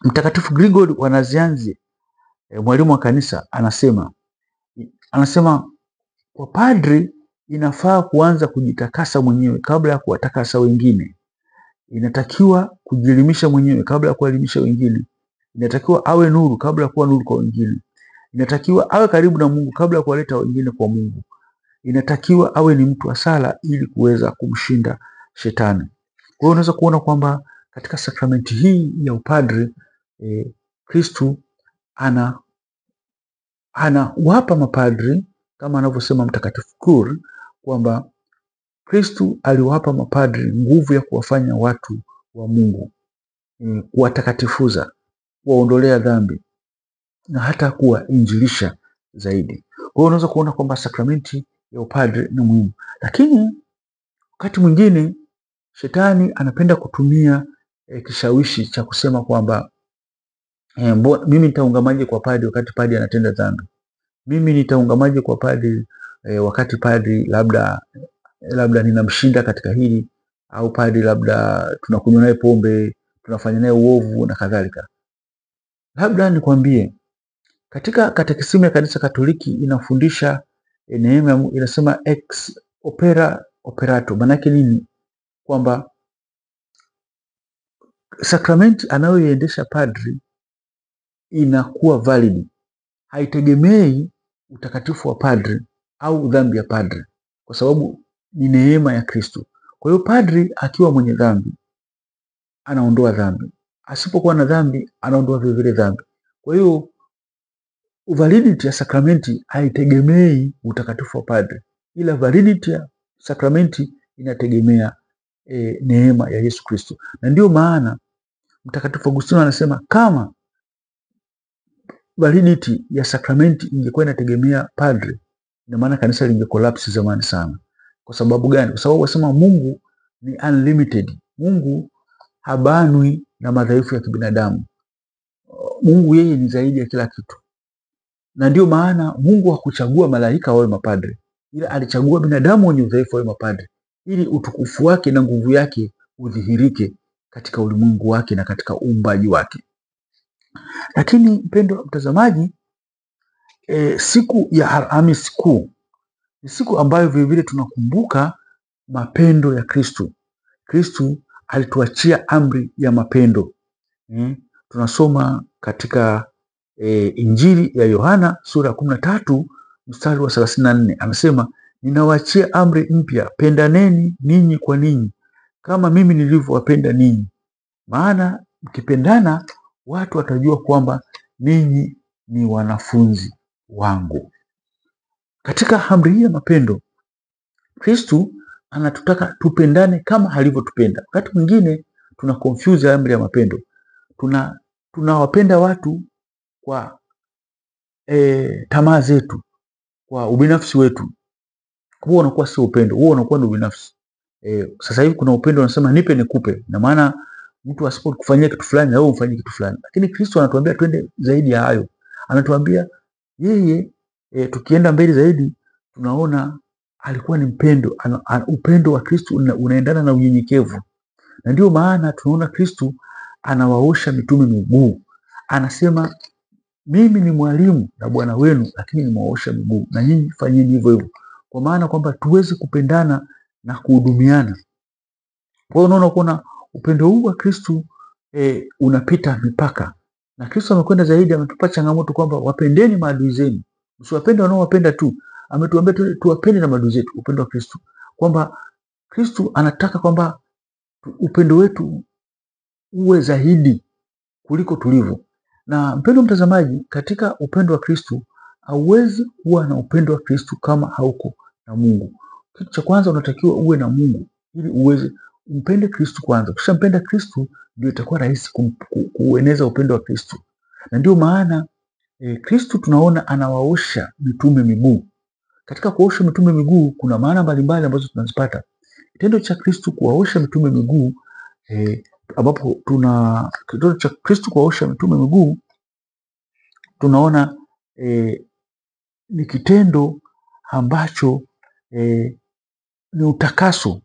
A: Mtakatifu Grigori wa Nazianzi, mwalimu wa kanisa, anasema kwa padri inafaa kuanza kujitakasa mwenyewe kabla ya kuwatakasa wengine. Inatakiwa kujielimisha mwenyewe kabla ya kuelimisha wengine. Inatakiwa awe nuru kabla ya kuwa nuru kwa wengine. Inatakiwa awe karibu na Mungu kabla ya kuwaleta wengine kwa Mungu. Inatakiwa awe ni mtu wa sala ili kuweza kumshinda shetani. Kwa hiyo unaweza kuona kwamba katika sakramenti hii ya upadri Kristo anawapa mapadri, kama anavyosema Mtakatifu Kur kwamba Kristo aliwapa mapadri nguvu ya kuwafanya watu wa Mungu, kuwatakatifuza, kuwaondolea dhambi na hata kuwainjilisha zaidi. Kwa hiyo unaweza kuona kwamba sakramenti ya upadri ni muhimu, lakini wakati mwingine shetani anapenda kutumia kishawishi cha kusema kwamba mimi nitaungamaje kwa padri wakati padri anatenda dhambi? Mimi nitaungamaje kwa padri wakati padri labda ninamshinda katika hili, au padri labda tunakunywa naye pombe, tunafanya naye uovu na kadhalika. Labda nikwambie, katika katekisimu ya Kanisa Katoliki inafundisha neema, inasema ex opere operato. Maana yake nini? Kwamba sakramenti anayoiendesha padri inakuwa valid, haitegemei utakatifu wa padri au dhambi ya padri, kwa sababu ni neema ya Kristo. Kwa hiyo padri akiwa mwenye dhambi anaondoa dhambi, asipokuwa na dhambi anaondoa vile vile dhambi. Kwa hiyo validity ya sakramenti haitegemei utakatifu wa padri, ila validity ya sakramenti inategemea neema ya Yesu Kristo. Na ndio maana Mtakatifu Agustino anasema kama validity ya sakramenti ingekuwa inategemea padri, ina maana kanisa lingecollapse zamani sana. Kwa sababu gani? Kwa sababu wasema Mungu ni unlimited. Mungu habanwi na madhaifu ya kibinadamu. Mungu yeye ni zaidi ya kila kitu. Na ndio maana Mungu hakuchagua malaika wawe mapadre, ila alichagua binadamu wenye udhaifu wawe mapadre, ili utukufu wake na nguvu yake udhihirike katika ulimwengu wake na katika uumbaji wake. Lakini mpendwa mtazamaji, siku ya Alhamisi Kuu ni siku ambayo vile vile tunakumbuka mapendo ya Kristo. Kristo alituachia amri ya mapendo. Tunasoma katika Injili ya Yohana sura ya 13 mstari wa 34, anasema ninawaachia amri mpya, pendaneni ninyi kwa ninyi kama mimi nilivyowapenda ninyi. Maana mkipendana watu watajua kwamba ninyi ni wanafunzi wangu. Katika amri hii ya mapendo, Kristo anatutaka tupendane kama alivyotupenda. Wakati mwingine tuna confuse amri ya mapendo. Tunawapenda watu kwa tamaa zetu, kwa ubinafsi wetu. Huo unakuwa sio upendo, huo unakuwa ni ubinafsi. Sasa hivi kuna upendo unasema nipe nikupe. Na maana mtu asipokufanyia kitu fulani na wewe umfanyie kitu fulani. Lakini Kristo anatuambia twende zaidi ya hayo. Anatuambia yeye, tukienda mbele zaidi tunaona alikuwa ni mpendo. Upendo wa Kristo unaendana na unyenyekevu. Na ndio maana tunaona Kristo anawaosha mitume miguu. Anasema mimi ni mwalimu na bwana wenu, lakini nimewaosha miguu, na nyinyi fanyeni hivyo hivyo. Kwa maana kwamba tuweze kupendana na kuhudumiana. Kwa hiyo unaona kuna upendo huu wa Kristo unapita mipaka. Na Kristo amekwenda zaidi, ametupa changamoto kwamba wapendeni maadui zenu. Msiwapende wanaowapenda tu. Ametuambia tuwapende na maadui zetu, upendo wa Kristo. Kwamba Kristo anataka kwamba upendo wetu uwe zaidi kuliko tulivyo. Na mpendo mtazamaji, katika upendo wa Kristo hauwezi kuwa na upendo wa Kristo kama hauko na Mungu. Kitu cha kwanza unatakiwa uwe na Mungu ili uweze umpende Kristo kwanza. Kisha mpenda Kristo ndio itakuwa rahisi kueneza upendo wa Kristo. Na ndio maana Kristo tunaona anawaosha mitume miguu. Katika kuosha mitume miguu kuna maana mbalimbali ambazo tunazipata. Kitendo cha Kristo kuwaosha mitume miguu, ambapo kitendo cha Kristo kuwaosha mitume miguu tunaona ni kitendo ambacho ni utakaso.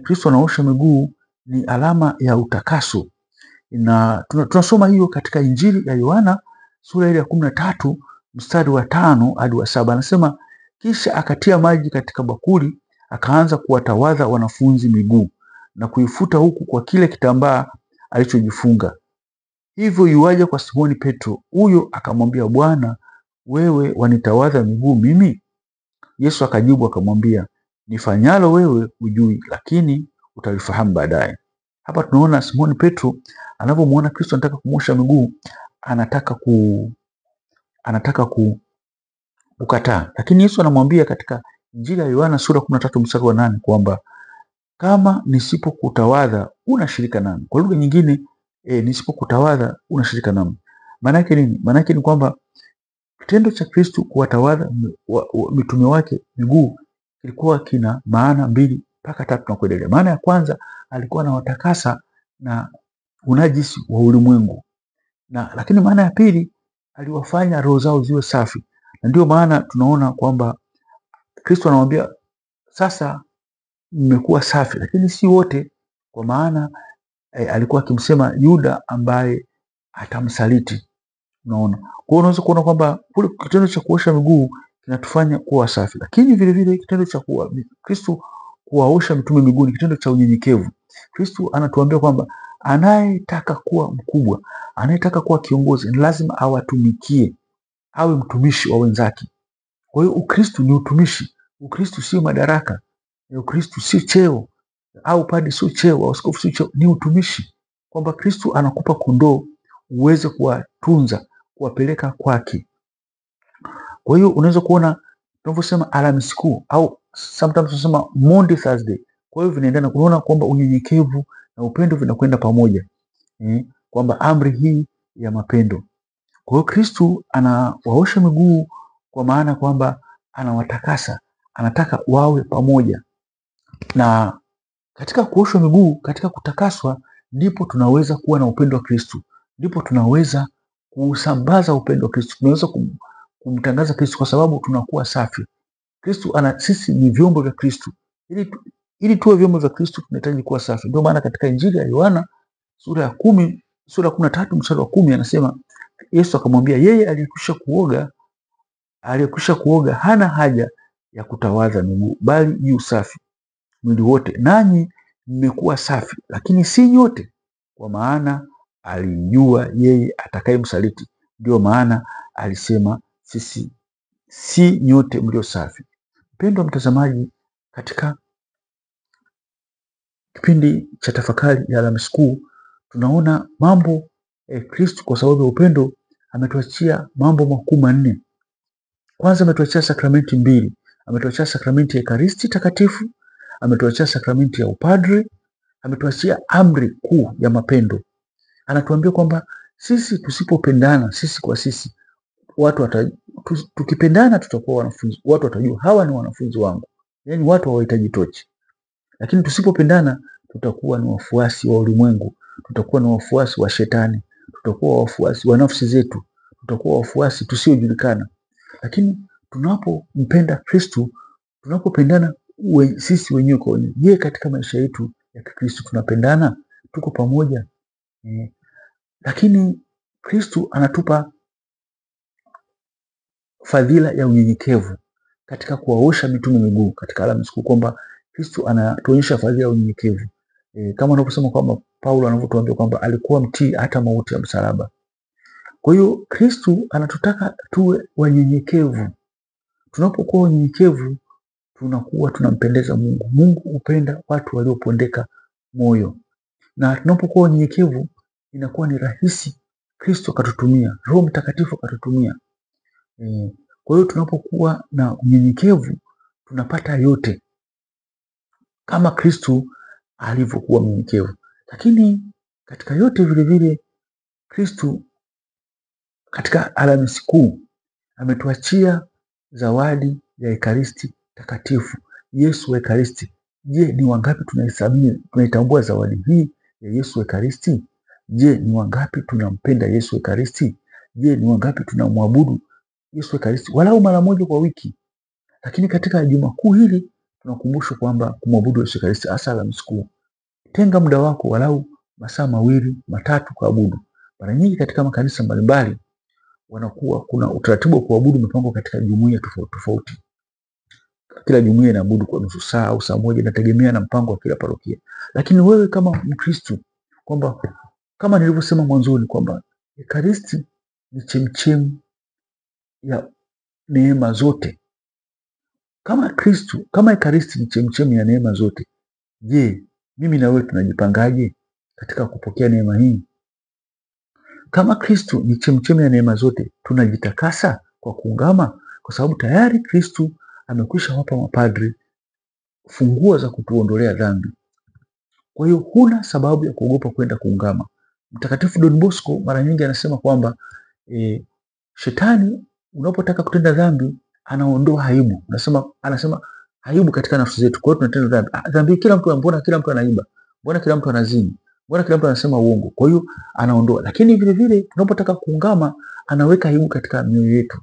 A: Kristo anaosha miguu ni alama ya utakaso. Na tunasoma hiyo katika Injili ya Yohana sura ile ya 13 mstari wa 5 hadi wa 7. Anasema kisha akatia maji katika bakuli, akaanza kuwatawadha wanafunzi miguu na kuifuta huku kwa kile kitambaa alichojifunga. Hivyo yuaja kwa Simoni Petro. Huyo akamwambia, Bwana, wewe wanitawadha miguu mimi? Yesu akajibu akamwambia, nifanyalo wewe hujui, lakini utalifahamu baadaye. Hapa tunaona Simoni Petro anapomuona Kristo anataka kumosha miguu, anataka kukataa. Lakini Yesu anamwambia katika Injili ya Yohana sura 13 mstari wa 8 kwamba kama nisipokutawadha una shirika nami. Kwa lugha nyingine, nisipokutawadha una shirika nami. Maana yake nini? Maana yake ni kwamba kitendo cha Kristo kuwatawadha mitume wake miguu kilikuwa kina maana 2 mpaka 3 na kuendelea. Maana ya kwanza, alikuwa anawatakasa na unajisi wa ulimwengu. Lakini maana ya pili, aliwafanya roho zao ziwe safi. Na ndio maana tunaona kwamba Kristo anamwambia sasa mmekuwa safi, lakini si wote, kwa maana alikuwa akimsema Yuda ambaye atamsaliti. Unaona? Kwa hiyo unaweza kuona kwamba kule kitendo cha kuosha miguu kinatufanya kuwa safi. Lakini vile vile kitendo cha Kristo kuwaosha mitume miguu ni kitendo cha unyenyekevu. Kristo anatuambia kwamba anayetaka kuwa mkubwa, anayetaka kuwa kiongozi, ni lazima awatumikie, awe mtumishi wa wenzake. Kwa hiyo Ukristo ni utumishi. Ukristo sio madaraka. Ukristo si cheo, au padri sio cheo, au askofu sio cheo, ni utumishi. Kwamba Kristo anakupa kondoo uweze kuwatunza, kuwapeleka kwake. Kwa hiyo unaweza kuona tunavyosema Alhamisi Kuu au sometimes tunasema Monday Thursday. Kwa hiyo vinaendana, kuona kwamba unyenyekevu na upendo vinakwenda pamoja. Kwamba amri hii ya mapendo. Kwa hiyo Kristo anawaosha miguu kwa maana kwamba anawatakasa, anataka wawe pamoja. Na katika kuoshwa miguu, katika kutakaswa, ndipo tunaweza kuwa na upendo wa Kristo, ndipo tunaweza kusambaza upendo wa Kristo, tunaweza kumtangaza Kristo, kwa sababu tunakuwa safi. Sisi ni vyombo vya Kristo. Ili tuwe vyombo vya Kristo tunahitaji kuwa safi. Ndio maana katika Injili ya Yohana sura ya 13 mstari wa 10 anasema, Yesu akamwambia, yeye aliyekwisha kuoga hana haja ya kutawadha miguu, bali yu safi mwili wote. Nanyi mmekuwa safi, lakini si nyote, kwa maana alijua yeye atakayemsaliti. Ndio maana alisema sisi si nyote mlio safi. Mpendwa mtazamaji, katika kipindi cha tafakari ya Alhamisi Kuu tunaona mambo Kristo kwa sababu ya upendo ametuachia mambo makuu manne. Kwanza ametuachia sakramenti mbili. Ametuachia sakramenti ya Ekaristi Takatifu, ametuachia sakramenti ya upadre, ametuachia amri kuu ya mapendo. Anatuambia kwamba sisi tusipopendana sisi kwa sisi, tukipendana tutakuwa wanafunzi. Watu watajua hawa ni wanafunzi wangu. Yaani watu hawahitaji tochi. Lakini tusipopendana tutakuwa ni wafuasi wa ulimwengu, tutakuwa ni wafuasi wa shetani, tutakuwa wafuasi wa nafsi zetu, tutakuwa wafuasi tusiojulikana. Lakini tunapompenda Kristo, tunapopendana sisi wenyewe kwa wenyewe, je, katika maisha yetu ya Kikristo tunapendana? Tuko pamoja? Lakini Kristo anatupa fadhila ya unyenyekevu katika kuwaosha mitume miguu katika Alhamisi Kuu, kwamba Kristo anatuonyesha fadhila ya unyenyekevu. Kama anavyosema kwamba Paulo anavyotuambia kwamba alikuwa mtii hata mauti ya msalaba. Kwa hiyo Kristo anatutaka tuwe wanyenyekevu. Tunapokuwa wanyenyekevu tunakuwa tunampendeza Mungu. Mungu hupenda watu waliopondeka moyo. Na tunapokuwa wanyenyekevu inakuwa ni rahisi Kristo akatutumia, Roho Mtakatifu akatutumia. Kwa hiyo tunapokuwa na unyenyekevu tunapata yote kama Kristo alivyokuwa mnyenyekevu. Lakini katika yote vile vile Kristo katika Alhamisi Kuu ametuachia zawadi ya Ekaristi Takatifu, Yesu Ekaristi. Je, ni wangapi tunaitambua zawadi hii ya Yesu Ekaristi? Je, ni wangapi tunampenda Yesu Ekaristi? Je, ni wangapi tunamwabudu Yesu Ekaristi walau mara moja kwa wiki? Lakini katika Juma Kuu hili tunakumbushwa kwamba kumwabudu Yesu Ekaristi, hasa Alhamisi Kuu. Tenga muda wako walau masaa 2, 3 kuabudu. Mara nyingi katika makanisa mbalimbali kuna utaratibu wa kuabudu umepangwa katika jumuiya tofauti tofauti. Kila jumuiya inaabudu kwa nusu saa au saa moja, inategemea na mpango wa kila parokia. Lakini wewe kama Mkristo, kwamba kama nilivyosema mwanzoni kwamba Ekaristi ni chemchemi ya neema zote. Kama Ekaristi ni chemchemi ya neema zote, je, mimi na wewe tunajipangaje katika kupokea neema hii? Kama Kristo ni chemchemi ya neema zote, tunajitakasa kwa kuungama, kwa sababu tayari Kristo amekwisha wapa mapadri funguo za kutuondolea dhambi. Kwa hiyo huna sababu ya kuogopa kwenda kuungama. Mtakatifu Don Bosco mara nyingi anasema kwamba shetani unapotaka kutenda dhambi anaondoa aibu. Anasema aibu katika nafsi zetu. Kwa hiyo tunatenda dhambi. Mbona kila mtu anaiba? Mbona kila mtu anazini? Mbona kila mtu anasema uongo? Kwa hiyo anaondoa. Lakini vile vile tunapotaka kuungama anaweka aibu katika mioyo yetu.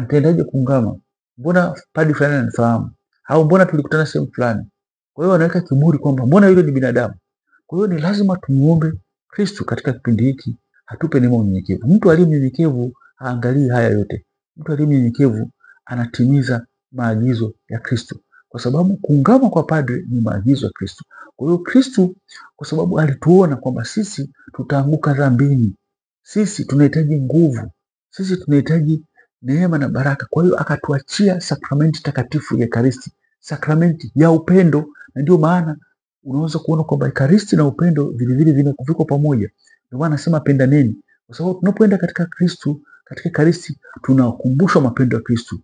A: Nitaendaje kuungama? Mbona padri fulani ananifahamu? Au mbona tulikutana sehemu fulani? Kwa hiyo anaweka kiburi kwamba mbona yule ni binadamu. Kwa hiyo ni lazima tumuombe Kristo katika kipindi hiki atupe neema unyenyekevu. Mtu aliye mnyenyekevu haangalii haya yote. Mtu aliye mnyenyekevu anatimiza maagizo ya Kristo, kwa sababu kuungama kwa padre ni maagizo ya Kristo. Kwa hiyo Kristo, kwa sababu alituona kwamba sisi tutaanguka dhambini, sisi tunahitaji nguvu, sisi tunahitaji neema na baraka. Kwa hiyo akatuachia sakramenti takatifu ya Ekaristi, sakramenti ya upendo. Na ndio maana unaweza kuona kwamba Ekaristi na upendo vile viko pamoja. Ndio maana nasema pendaneni, kwa sababu tunapoenda katika Kristo, katika Ekaristi tunakumbushwa mapendo ya Kristo.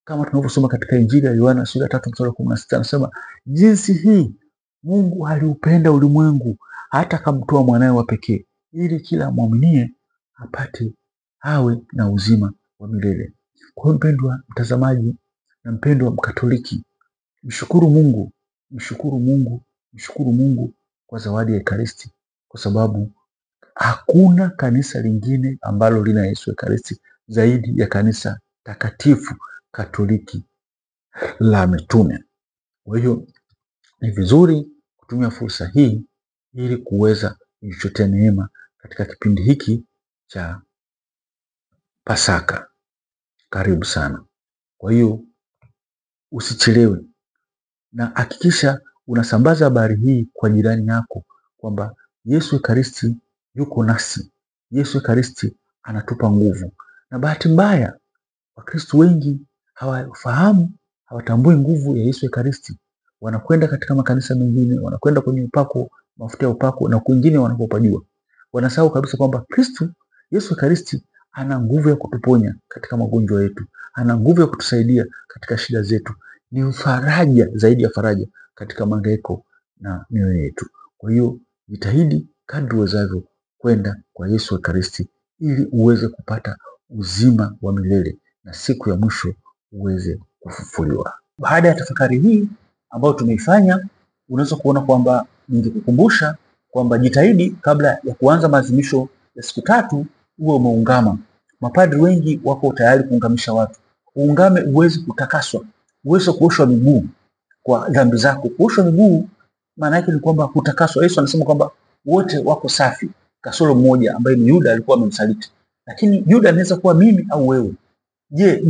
A: Kama tunavyosoma katika Injili ya Yohana sura 3 mstari wa 16, anasema jinsi hii Mungu aliupenda ulimwengu hata akamtoa mwanae wa pekee, ili kila muaminie awe na uzima wa milele. Kwa hiyo mpendwa mtazamaji, na mpendwa Mkatoliki, mshukuru Mungu, mshukuru Mungu, mshukuru Mungu kwa zawadi ya Ekaristi, kwa sababu hakuna kanisa lingine ambalo lina Yesu Ekaristi zaidi ya kanisa takatifu Katoliki la mitume. Kwa hiyo ni vizuri kutumia fursa hii ili kuweza kujichotea neema katika kipindi hiki cha Pasaka. Karibu sana. Kwa hiyo usichelewe, na hakikisha unasambaza habari hii kwa jirani yako kwamba Yesu Ekaristi yuko nasi. Yesu Ekaristi anatupa nguvu. Na bahati mbaya Wakristo wengi hawafahamu, hawatambui nguvu ya Yesu Ekaristi. Wanakwenda katika makanisa mengine, wanakwenda kwenye upako, mafuta ya upako na kwingine wanapopajua. Wanasahau kabisa kwamba Kristo Yesu Ekaristi ana nguvu ya kutuponya katika magonjwa yetu. Ana nguvu ya kutusaidia katika shida zetu. Ni faraja zaidi ya faraja katika mahangaiko na mioyo yetu. Kwa hiyo jitahidi kadri uwezavyo kwenda kwa Yesu Ekaristi ili uweze kupata uzima wa milele na siku ya mwisho uweze kufufuliwa. Baada ya tafakari hii ambayo tumeifanya, unaweza kuona kwamba ningekukumbusha kwamba jitahidi kabla ya kuanza maadhimisho ya siku 3 uwe umeungama. Mapadri wengi wako tayari kuungamisha watu. Uungame uweze kutakaswa, uweze kuoshwa miguu kwa dhambi zako. Kuoshwa miguu maana yake ni kwamba kutakaswa. Yesu anasema kwamba wote wako safi kasoro mmoja ambaye ni Yuda, alikuwa amemsaliti. Lakini Yuda anaweza kuwa mimi au wewe. Je,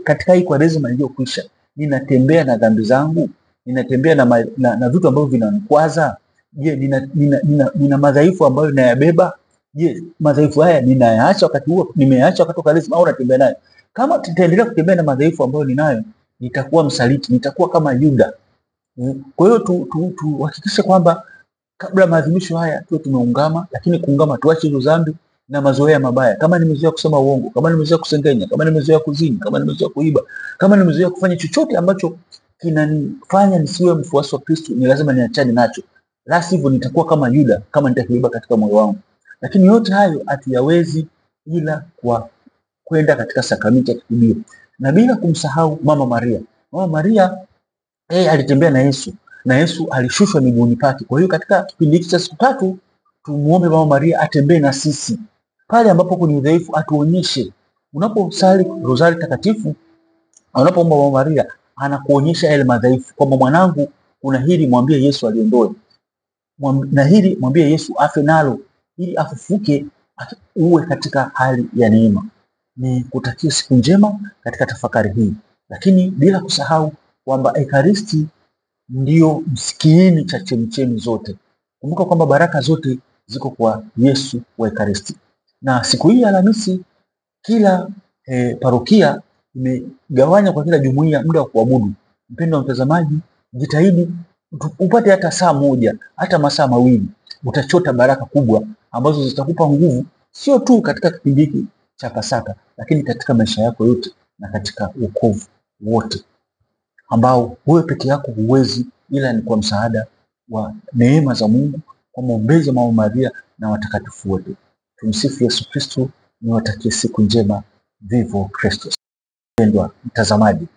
A: katika hii Kwaresima iliyokwisha ninatembea na dhambi zangu? Ninatembea na vitu ambavyo vinanikwaza? Je, nina madhaifu ambayo ninayabeba? Je, madhaifu haya ninayaacha wakati huo, nimeyaacha wakati wa Kwaresima au natembea nayo? Kama tutaendelea kutembea na madhaifu ambayo ninayo, nitakuwa msaliti, nitakuwa kama Yuda. Kwa hiyo tuhakikishe kwamba kabla maadhimisho haya tuwe tumeungama, lakini kuungama tuache hizo dhambi na mazoea mabaya. Kama nimezoea kusema uongo, kama nimezoea kusengenya, kama nimezoea kuzini, kama nimezoea kuiba, kama nimezoea kufanya chochote ambacho kinanifanya nisiwe mfuasi wa Kristo, ni lazima niachane nacho. La sivyo nitakuwa kama Yuda, kama nitakibeba katika moyo wangu. Lakini yote hayo hatuyawezi ila kwa kwenda katika sakramenti ya kitubio. Na bila kumsahau Mama Maria. Mama Maria alitembea na Yesu, na Yesu alishushwa miguuni pake. Kwa hiyo katika kipindi hiki cha siku 3 tumuombe Mama Maria atembee na sisi. Pale ambapo kuna udhaifu atuonyeshe. Unaposali Rozari Takatifu, unapoomba Mama Maria, anakuonyesha yale madhaifu kwamba mwanangu, kuna hili mwambie Yesu aliondoe. Na hili mwambie Yesu afe nalo ili afufuke uwe katika hali ya neema. Ni kutakia siku njema katika tafakari hii. Lakini bila kusahau kwamba Ekaristi ndio msikiini cha chemchemi zote. Kumbuka kwamba baraka zote ziko kwa Yesu wa Ekaristi. Na siku hii ya Alhamisi kila parokia imegawanya kwa kila jumuiya muda wa kuabudu. Mpendwa wa mtazamaji, jitahidi upate hata saa moja, hata masaa mawili. Utachota baraka kubwa ambazo zitakupa nguvu, sio tu katika kipindi hiki cha Pasaka, lakini katika maisha yako yote na katika wokovu wote ambao wewe peke yako huwezi, ila ni kwa msaada wa neema za Mungu, kwa maombezi ya Mama Maria na watakatifu wote. Tumsifu Yesu Kristo. Niwatakie siku njema. Vivo Kristo. Mpendwa mtazamaji.